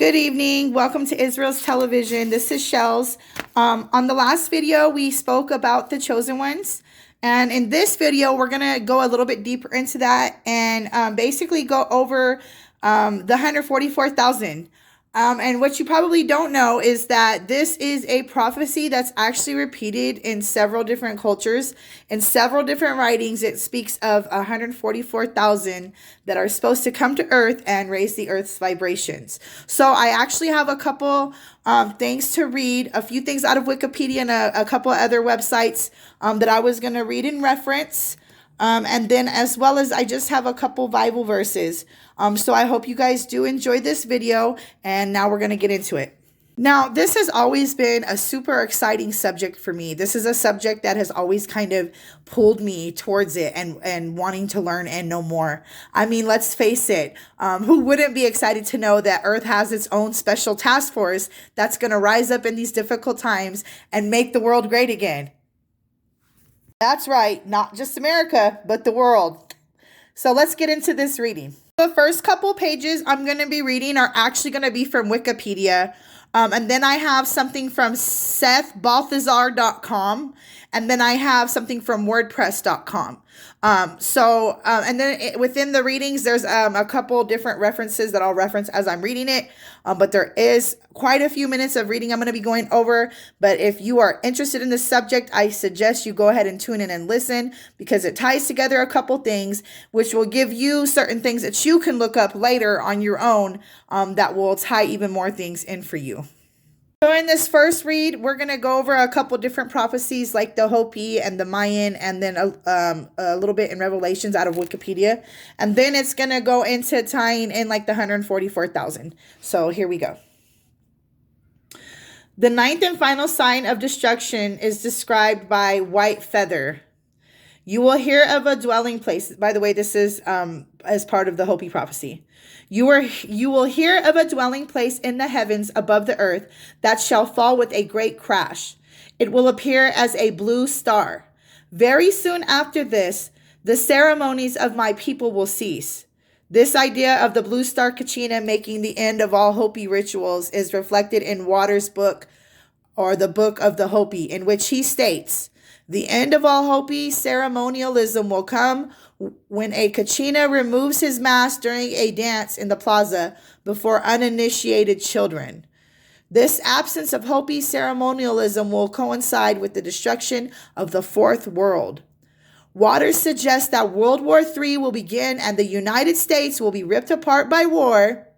Good evening. Welcome to Israel's Television. This is Shells. On the last video, we spoke about the chosen ones. And in this video, we're going to go a little bit deeper into that and basically go over the 144,000. And what you probably don't know is that this is a prophecy that's actually repeated in several different cultures. In several different writings, it speaks of 144,000 that are supposed to come to earth and raise the earth's vibrations. So I actually have a couple things to read, a few things out of Wikipedia and a couple other websites that I was going to read in reference. And then as well as I just have a couple Bible verses. So I hope you guys do enjoy this video, and now we're going to get into it. Now, this has always been a super exciting subject for me. This is a subject that has always kind of pulled me towards it and wanting to learn and know more. I mean, let's face it, who wouldn't be excited to know that Earth has its own special task force that's going to rise up in these difficult times and make the world great again? That's right, not just America, but the world. So let's get into this reading. The first couple pages I'm going to be reading are actually going to be from Wikipedia. And then I have something from SethBalthazar.com. And then I have something from WordPress.com. And then within the readings, there's a couple different references that I'll reference as I'm reading it. But there is quite a few minutes of reading I'm going to be going over. But if you are interested in this subject, I suggest you go ahead and tune in and listen, because it ties together a couple things, which will give you certain things that you can look up later on your own that will tie even more things in for you. So in this first read, we're going to go over a couple different prophecies like the Hopi and the Mayan, and then a little bit in Revelations out of Wikipedia. And then it's going to go into tying in like the 144,000. So here we go. The ninth and final sign of destruction is described by white feather. You will hear of a dwelling place. By the way, this is as part of the Hopi prophecy. You will hear of a dwelling place in the heavens above the earth that shall fall with a great crash. It will appear as a blue star. Very soon after this, the ceremonies of my people will cease. This idea of the blue star Kachina making the end of all Hopi rituals is reflected in Waters' book, or the Book of the Hopi, in which he states, the end of all Hopi ceremonialism will come when a Kachina removes his mask during a dance in the plaza before uninitiated children. This absence of Hopi ceremonialism will coincide with the destruction of the fourth world. Waters suggests that World War III will begin and the United States will be ripped apart by war,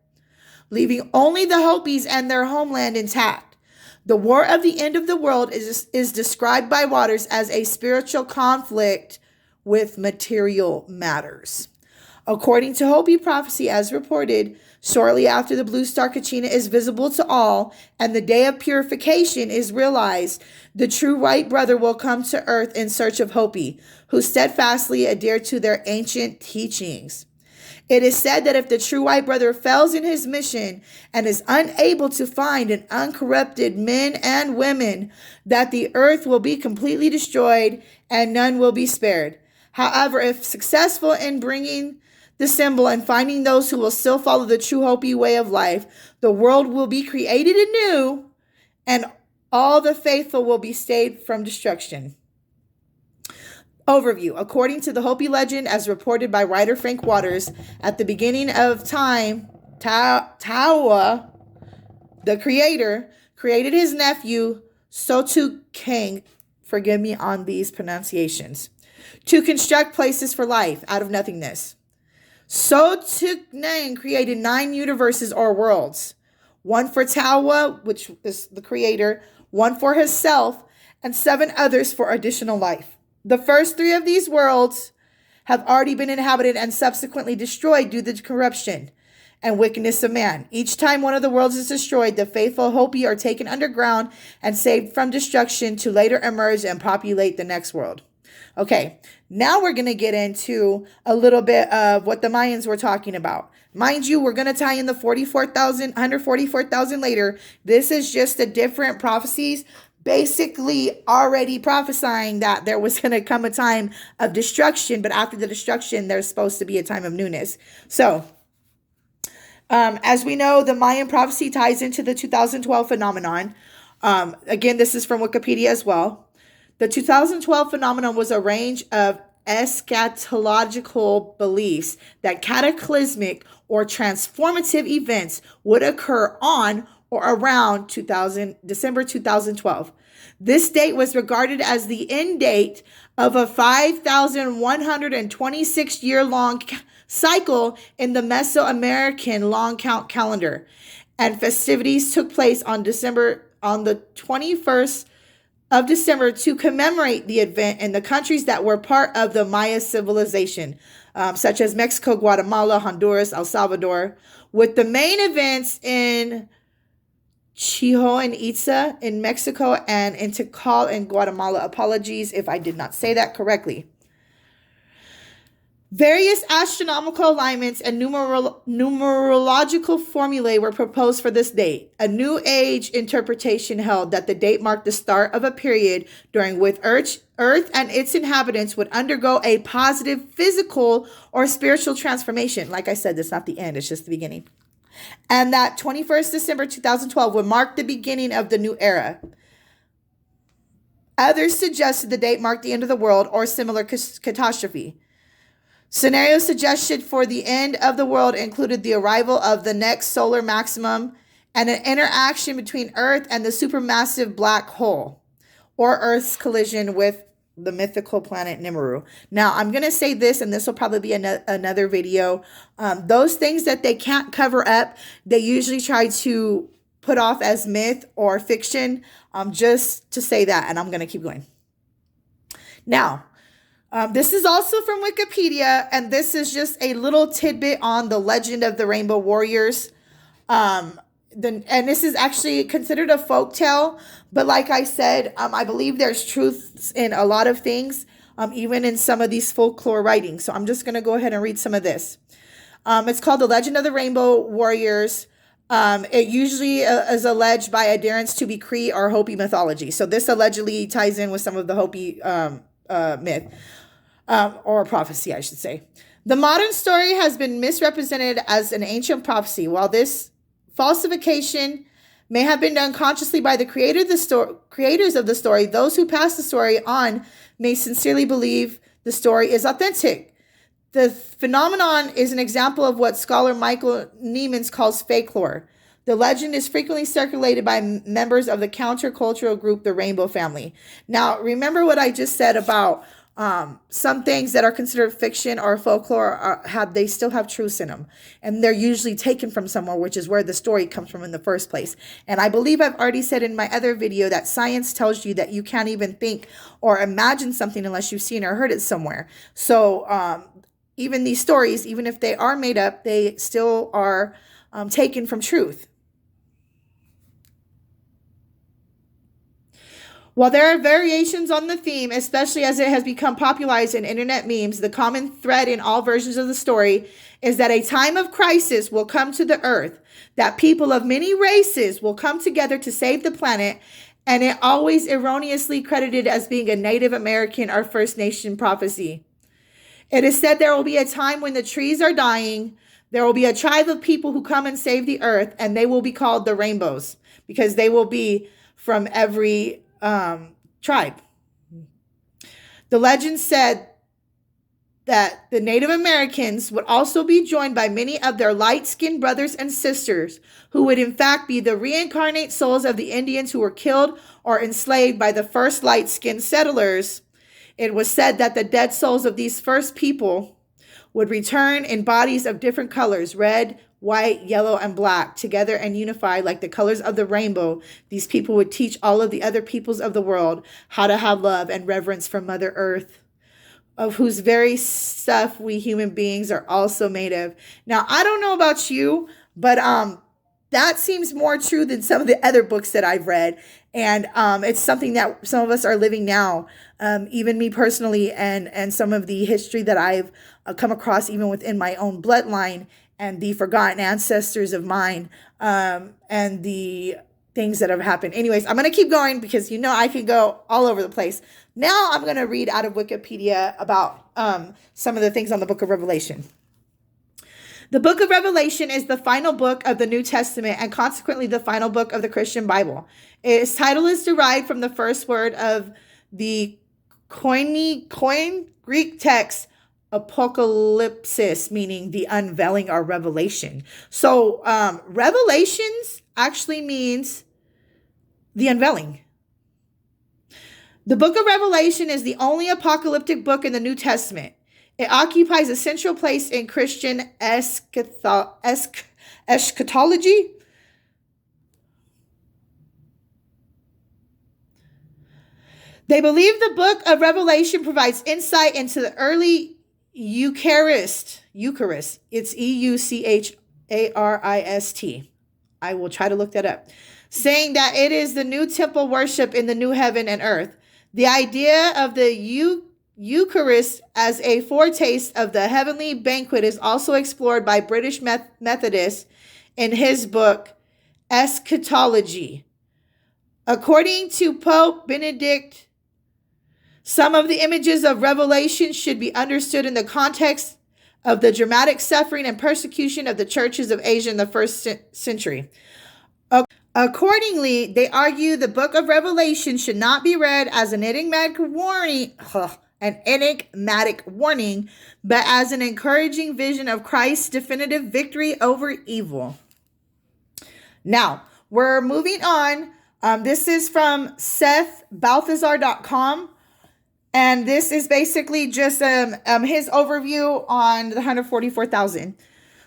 leaving only the Hopis and their homeland intact. The war of the end of the world is described by Waters as a spiritual conflict with material matters. According to Hopi prophecy as reported, shortly after the blue star Kachina is visible to all and the day of purification is realized, the true white brother will come to earth in search of Hopi, who steadfastly adhere to their ancient teachings. It is said that if the true white brother fails in his mission and is unable to find an uncorrupted men and women, that the earth will be completely destroyed and none will be spared. However, if successful in bringing the symbol and finding those who will still follow the true Hopi way of life, the world will be created anew and all the faithful will be saved from destruction. Overview. According to the Hopi legend as reported by writer Frank Waters, at the beginning of time, Tawa, the creator, created his nephew, Sotu King, forgive me on these pronunciations, to construct places for life out of nothingness. Sotuknang created 9 universes or worlds, one for Tawa, which is the creator, one for himself, and 7 others for additional life. The first 3 of these worlds have already been inhabited and subsequently destroyed due to the corruption and wickedness of man. Each time one of the worlds is destroyed, the faithful Hopi are taken underground and saved from destruction to later emerge and populate the next world. Okay, now we're going to get into a little bit of what the Mayans were talking about. Mind you, we're going to tie in the 144,000 later. This is just the different prophecies, basically already prophesying that there was going to come a time of destruction, but after the destruction, there's supposed to be a time of newness. So As we know, the Mayan prophecy ties into the 2012 phenomenon. Again, this is from Wikipedia as well. The 2012 phenomenon was a range of eschatological beliefs that cataclysmic or transformative events would occur on or around December 2012. This date was regarded as the end date of a 5,126-year-long cycle in the Mesoamerican long count calendar, and festivities took place on the 21st of December to commemorate the event in the countries that were part of the Maya civilization, such as Mexico, Guatemala, Honduras, El Salvador, with the main events in Chichen Itza in Mexico and in Tikal in Guatemala. Apologies if I did not say that correctly. Various astronomical alignments and numerological formulae were proposed for this date. A New Age interpretation held that the date marked the start of a period during which Earth and its inhabitants would undergo a positive physical or spiritual transformation. Like I said, that's not the end, it's just the beginning. And that 21st December 2012 would mark the beginning of the new era. Others suggested the date marked the end of the world or similar catastrophe. Scenarios suggested for the end of the world included the arrival of the next solar maximum and an interaction between Earth and the supermassive black hole, or Earth's collision with the mythical planet Nibiru. Now, I'm going to say this, and this will probably be another video. Those things that they can't cover up, they usually try to put off as myth or fiction, just to say that, and I'm going to keep going. Now, this is also from Wikipedia, and this is just a little tidbit on the legend of the Rainbow Warriors. And this is actually considered a folktale, but like I said, I believe there's truths in a lot of things, even in some of these folklore writings. So I'm just going to go ahead and read some of this. It's called The Legend of the Rainbow Warriors. It usually is alleged by adherents to be Cree or Hopi mythology. So this allegedly ties in with some of the Hopi myth. Or prophecy, I should say. The modern story has been misrepresented as an ancient prophecy. While this falsification may have been done consciously by the creators of the story, those who pass the story on may sincerely believe the story is authentic. The phenomenon is an example of what scholar Michael Niemans calls fake lore. The legend is frequently circulated by members of the countercultural group, the Rainbow Family. Now, remember what I just said about some things that are considered fiction or folklore they still have truths in them, and they're usually taken from somewhere, which is where the story comes from in the first place. And I believe I've already said in my other video that science tells you that you can't even think or imagine something unless you've seen or heard it somewhere. So even these stories, even if they are made up, they still are taken from truth. While there are variations on the theme, especially as it has become popularized in internet memes, the common thread in all versions of the story is that a time of crisis will come to the earth, that people of many races will come together to save the planet, and it always erroneously credited as being a Native American or First Nation prophecy. It is said there will be a time when the trees are dying, there will be a tribe of people who come and save the earth, and they will be called the rainbows, because they will be from every tribe. The legend said that the Native Americans would also be joined by many of their light-skinned brothers and sisters, who would in fact be the reincarnate souls of the Indians who were killed or enslaved by the first light-skinned settlers. It was said that the dead souls of these first people would return in bodies of different colors, red, white, yellow, and black, together and unified like the colors of the rainbow. These people would teach all of the other peoples of the world how to have love and reverence for Mother Earth, of whose very stuff we human beings are also made of. Now, I don't know about you, but that seems more true than some of the other books that I've read. And it's something that some of us are living now, even me personally, and some of the history that I've come across even within my own bloodline, and the forgotten ancestors of mine, and the things that have happened. Anyways, I'm going to keep going because I can go all over the place. Now I'm going to read out of Wikipedia about some of the things on the Book of Revelation. The book of Revelation is the final book of the New Testament and consequently the final book of the Christian Bible. Its title is derived from the first word of the Koine Greek text, apocalypsis, meaning the unveiling or revelation. So revelations actually means the unveiling. The book of Revelation is the only apocalyptic book in the New Testament. It occupies a central place in Christian eschatology. They believe the book of Revelation provides insight into the early Eucharist. It's Eucharist. I will try to look that up. Saying that it is the new temple worship in the new heaven and earth. The idea of the Eucharist as a foretaste of the heavenly banquet is also explored by British Methodist in his book, Eschatology. According to Pope Benedict, some of the images of Revelation should be understood in the context of the dramatic suffering and persecution of the churches of Asia in the first century. Accordingly, they argue the book of Revelation should not be read as an enigmatic warning, but as an encouraging vision of Christ's definitive victory over evil. Now, we're moving on. This is from SethBalthazar.com. And this is basically just his overview on the 144,000.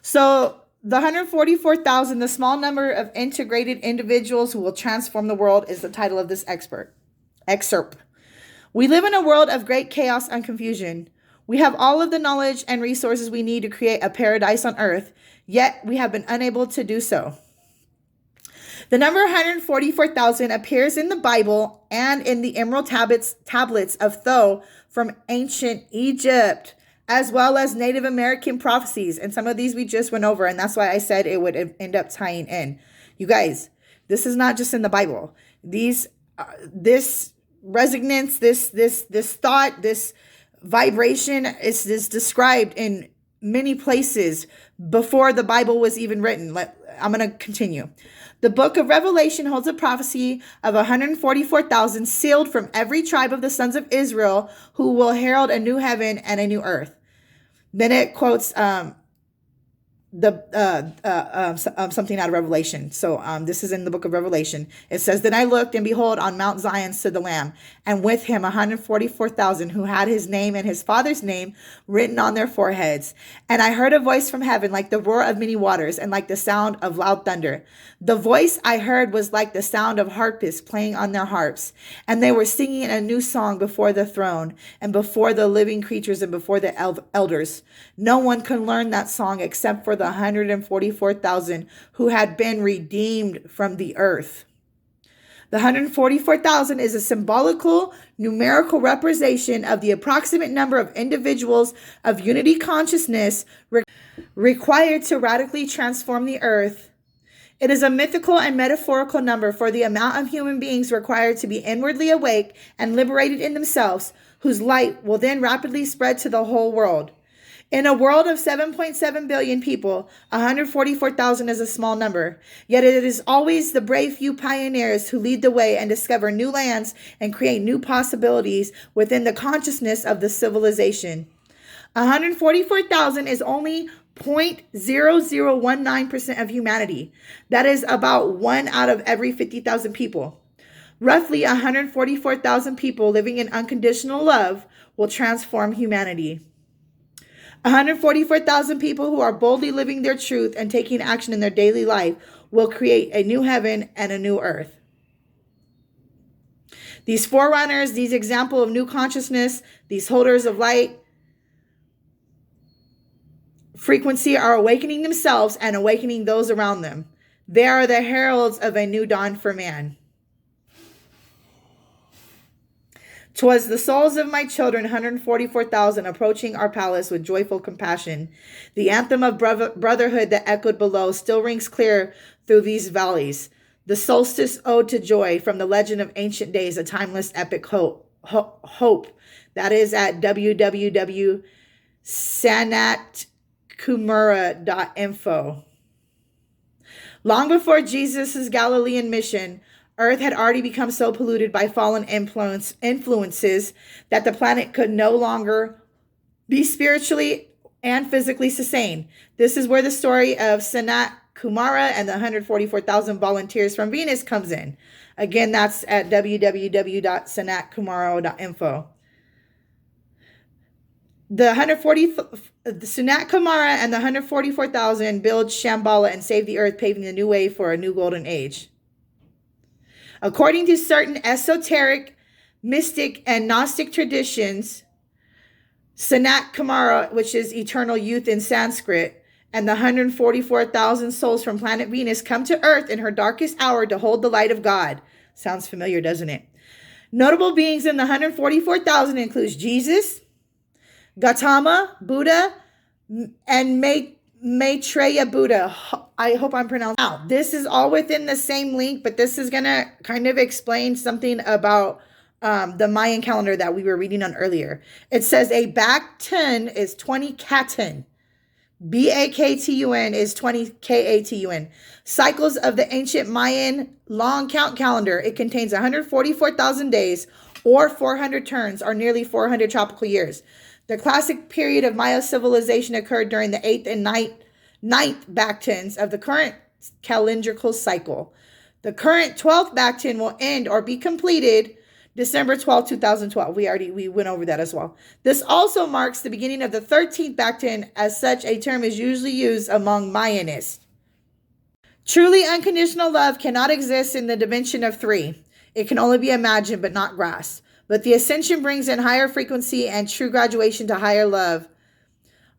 So the 144,000, the small number of integrated individuals who will transform the world, is the title of this excerpt. We live in a world of great chaos and confusion. We have all of the knowledge and resources we need to create a paradise on earth, yet we have been unable to do so. The number 144,000 appears in the Bible and in the emerald tablets of Thoth from ancient Egypt, as well as Native American prophecies. And some of these we just went over, and that's why I said it would end up tying in. You guys, this is not just in the Bible. This resonance, this thought, this vibration is described in many places before the Bible was even written. I'm going to continue. The book of Revelation holds a prophecy of 144,000 sealed from every tribe of the sons of Israel who will herald a new heaven and a new earth. Then it quotes something out of Revelation. So this is in the book of Revelation. It says, "Then I looked, and behold, on Mount Zion stood the Lamb, and with him 144,000 who had his name and his father's name written on their foreheads. And I heard a voice from heaven like the roar of many waters and like the sound of loud thunder. The voice I heard was like the sound of harpists playing on their harps. And they were singing a new song before the throne and before the living creatures and before the elders. No one can learn that song except for the 144,000 who had been redeemed from the earth." The 144,000 is a symbolical, numerical representation of the approximate number of individuals of unity consciousness required to radically transform the earth. It is a mythical and metaphorical number for the amount of human beings required to be inwardly awake and liberated in themselves, whose light will then rapidly spread to the whole world. In a world of 7.7 billion people, 144,000 is a small number. Yet it is always the brave few pioneers who lead the way and discover new lands and create new possibilities within the consciousness of the civilization. 144,000 is only 0.0019% of humanity. That is about 1 out of every 50,000 people. Roughly 144,000 people living in unconditional love will transform humanity. 144,000 people who are boldly living their truth and taking action in their daily life will create a new heaven and a new earth. These forerunners, these examples of new consciousness, these holders of light frequency are awakening themselves and awakening those around them. They are the heralds of a new dawn for man. "'Twas the souls of my children, 144,000, approaching our palace with joyful compassion. The anthem of brotherhood that echoed below still rings clear through these valleys. The solstice ode to joy from the legend of ancient days, a timeless epic hope. That is at www.sanatkrishna.com. sanatkumara.info. Long before Jesus' Galilean mission, Earth had already become so polluted by fallen influences that the planet could no longer be spiritually and physically sustained. This is where the story of Sanat Kumara and the 144,000 volunteers from Venus comes in. Again, that's at www.sanatkumara.info. The Sanat Kumara and the 144,000 build Shambhala and save the earth, paving the new way for a new golden age. According to certain esoteric, mystic, and Gnostic traditions, Sanat Kumara, which is eternal youth in Sanskrit, and the 144,000 souls from planet Venus come to Earth in her darkest hour to hold the light of God. Sounds familiar, doesn't it? Notable beings in the 144,000 includes Jesus, Gautama, Buddha, and Maitreya Buddha. I hope I'm pronouncing. Now, this is all within the same link, but this is going to kind of explain something about the Mayan calendar that we were reading on earlier. It says a Baktun is 20 Katun. Baktun is 20 Katun. Cycles of the ancient Mayan long count calendar. It contains 144,000 days or 400 turns or nearly 400 tropical years. The classic period of Maya civilization occurred during the 8th and 9th Baktuns of the current calendrical cycle. The current 12th Baktun will end or be completed December 12, 2012. We went over that as well. This also marks the beginning of the 13th Baktun. As such, a term is usually used among Mayanists. Truly unconditional love cannot exist in the dimension of 3. It can only be imagined but not grasped. But the Ascension brings in higher frequency and true graduation to higher love.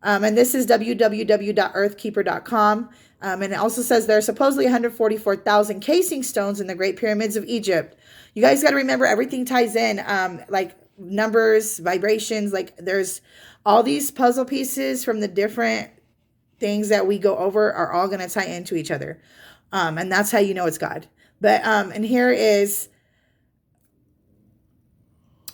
And this is www.earthkeeper.com. And it also says there are supposedly 144,000 casing stones in the Great Pyramids of Egypt. You guys got to remember everything ties in, like numbers, vibrations. Like there's all these puzzle pieces from the different things that we go over are all going to tie into each other. And that's how you know it's God. But and here is...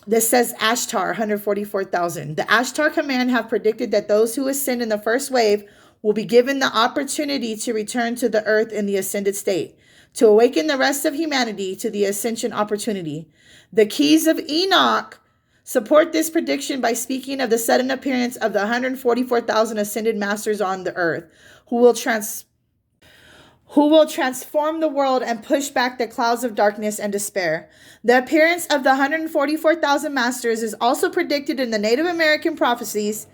This says Ashtar, 144,000. The Ashtar command have predicted that those who ascend in the first wave will be given the opportunity to return to the earth in the ascended state, to awaken the rest of humanity to the ascension opportunity. The keys of Enoch support this prediction by speaking of the sudden appearance of the 144,000 ascended masters on the earth, who will transform the world and push back the clouds of darkness and despair. The appearance of the 144,000 masters is also predicted in the Native American prophecies.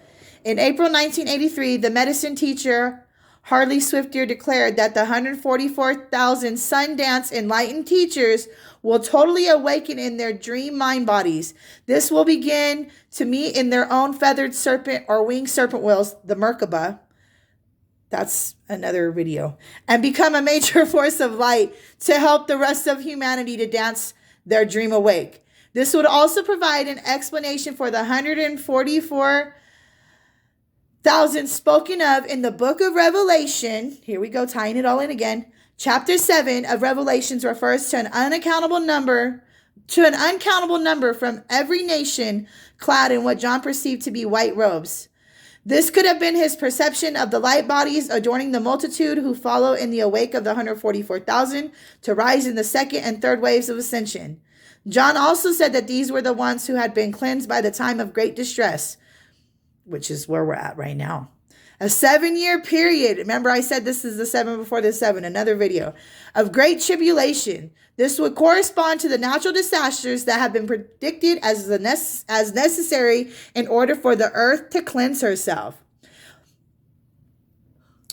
In April 1983, the medicine teacher Harley Swifter declared that the 144,000 Sundance enlightened teachers will totally awaken in their dream mind bodies. This will begin to meet in their own feathered serpent or winged serpent whales, the Merkaba. That's another video. And become a major force of light to help the rest of humanity to dance their dream awake. This would also provide an explanation for the 144,000 spoken of in the book of Revelation. Here we go, tying it all in again. Chapter 7 of Revelations refers to an uncountable number from every nation clad in what John perceived to be white robes. This could have been his perception of the light bodies adorning the multitude who follow in the awake of the 144,000 to rise in the second and third waves of ascension. John also said that these were the ones who had been cleansed by the time of great distress, which is where we're at right now. A 7-year period. Remember, I said this is the 7 before the 7, another video of great tribulation. This would correspond to the natural disasters that have been predicted as necessary in order for the earth to cleanse herself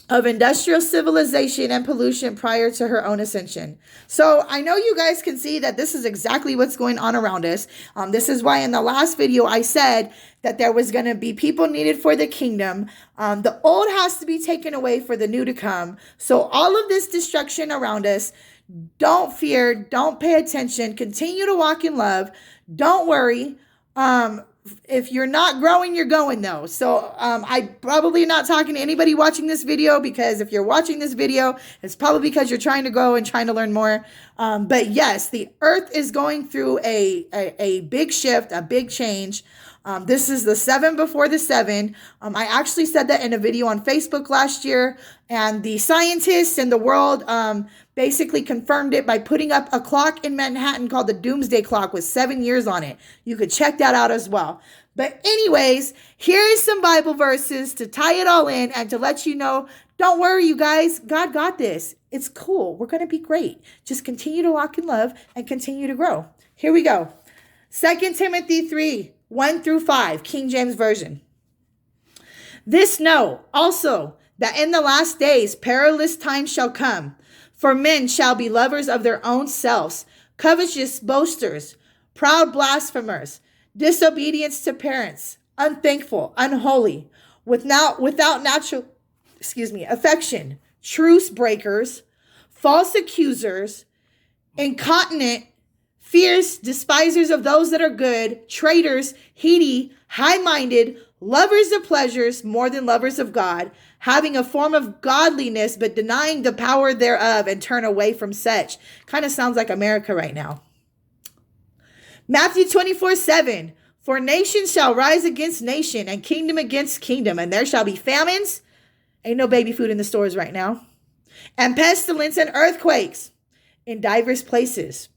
of industrial civilization and pollution prior to her own ascension. So I know you guys can see that this is exactly what's going on around us. This is why in the last video I said that there was going to be people needed for the kingdom. The old has to be taken away for the new to come. So all of this destruction around us, don't fear, don't pay attention, continue to walk in love. Don't worry. If you're not growing, you're going though. So I probably not talking to anybody watching this video, because if you're watching this video, it's probably because you're trying to grow and trying to learn more. But yes, the earth is going through a big shift, a big change. This is the 7 before the 7. I actually said that in a video on Facebook last year, and the scientists in the world basically confirmed it by putting up a clock in Manhattan called the Doomsday Clock with 7 years on it. You could check that out as well. But anyways, here is some Bible verses to tie it all in and to let you know, don't worry, you guys. God got this. It's cool. We're going to be great. Just continue to walk in love and continue to grow. Here we go. 2 Timothy 3, 1 through 5, King James Version. This know also that in the last days perilous times shall come. For men shall be lovers of their own selves, covetous boasters, proud blasphemers, disobedience to parents, unthankful, unholy, without natural affection, truce breakers, false accusers, incontinent, fierce, despisers of those that are good, traitors, heady, high-minded, lovers of pleasures more than lovers of God, having a form of godliness but denying the power thereof, and turn away from such. Kind of sounds like America right now. Matthew 24:7. For nation shall rise against nation, and kingdom against kingdom, and there shall be famines. Ain't no baby food in the stores right now. And pestilence and earthquakes in diverse places.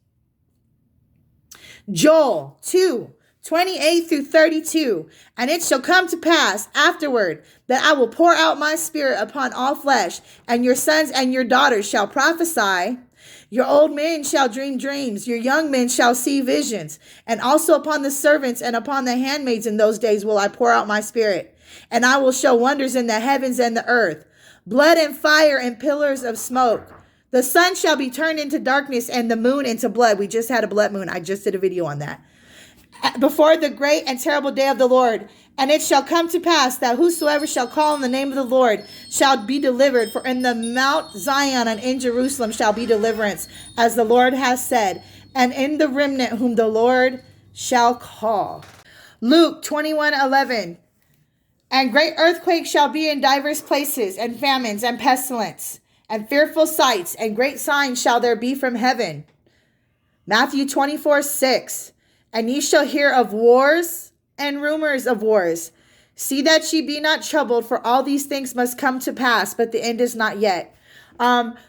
Joel 2:28 through 32. And it shall come to pass afterward that I will pour out my spirit upon all flesh, and your sons and your daughters shall prophesy. Your old men shall dream dreams, your young men shall see visions, and also upon the servants and upon the handmaids in those days will I pour out my spirit. And I will show wonders in the heavens and the earth, blood and fire and pillars of smoke. The sun shall be turned into darkness and the moon into blood. We just had a blood moon. I just did a video on that. Before the great and terrible day of the Lord. And it shall come to pass that whosoever shall call on the name of the Lord shall be delivered. For in the Mount Zion and in Jerusalem shall be deliverance, as the Lord has said, and in the remnant whom the Lord shall call. Luke 21:11. And great earthquakes shall be in divers places, and famines and pestilence, and fearful sights, and great signs shall there be from heaven. Matthew 24:6. And ye shall hear of wars and rumors of wars. See that ye be not troubled, for all these things must come to pass, but the end is not yet.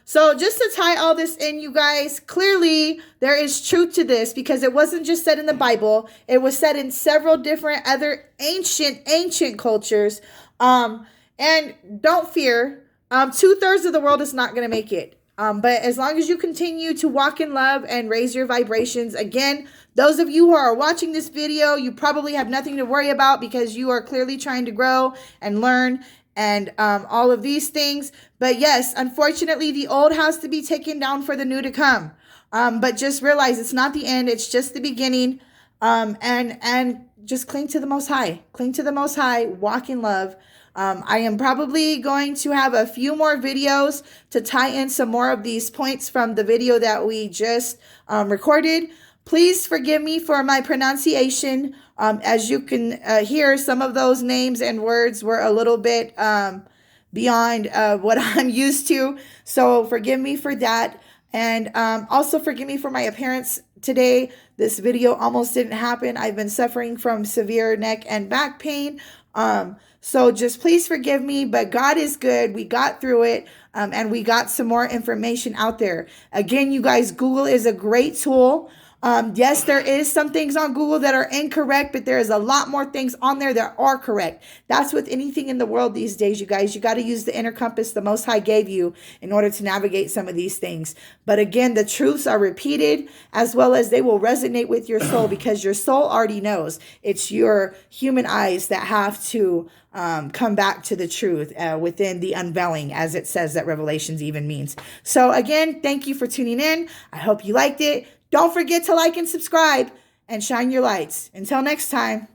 So just to tie all this in, you guys, clearly there is truth to this, because it wasn't just said in the Bible. It was said in several different other ancient cultures. And don't fear, 2/3 of the world is not going to make it. But as long as you continue to walk in love and raise your vibrations, again, those of you who are watching this video, you probably have nothing to worry about, because you are clearly trying to grow and learn and all of these things. But yes, unfortunately, the old has to be taken down for the new to come. But just realize it's not the end. It's just the beginning. And just cling to the Most High. Cling to the Most High. Walk in love. I am probably going to have a few more videos to tie in some more of these points from the video that we just recorded. Please forgive me for my pronunciation. As you can hear, some of those names and words were a little bit beyond what I'm used to. So forgive me for that. And also forgive me for my appearance today. This video almost didn't happen. I've been suffering from severe neck and back pain. So just please forgive me, but God is good. We got through it, and we got some more information out there. Again, you guys, Google is a great tool. Yes, there is some things on Google that are incorrect, but there is a lot more things on there that are correct. That's with anything in the world these days, you guys. You got to use the inner compass the Most High gave you in order to navigate some of these things. But again, the truths are repeated, as well as they will resonate with your soul, because your soul already knows. It's your human eyes that have to come back to the truth within the unveiling, as it says that Revelations even means. So again, thank you for tuning in. I hope you liked it. Don't forget to like and subscribe and shine your lights. Until next time.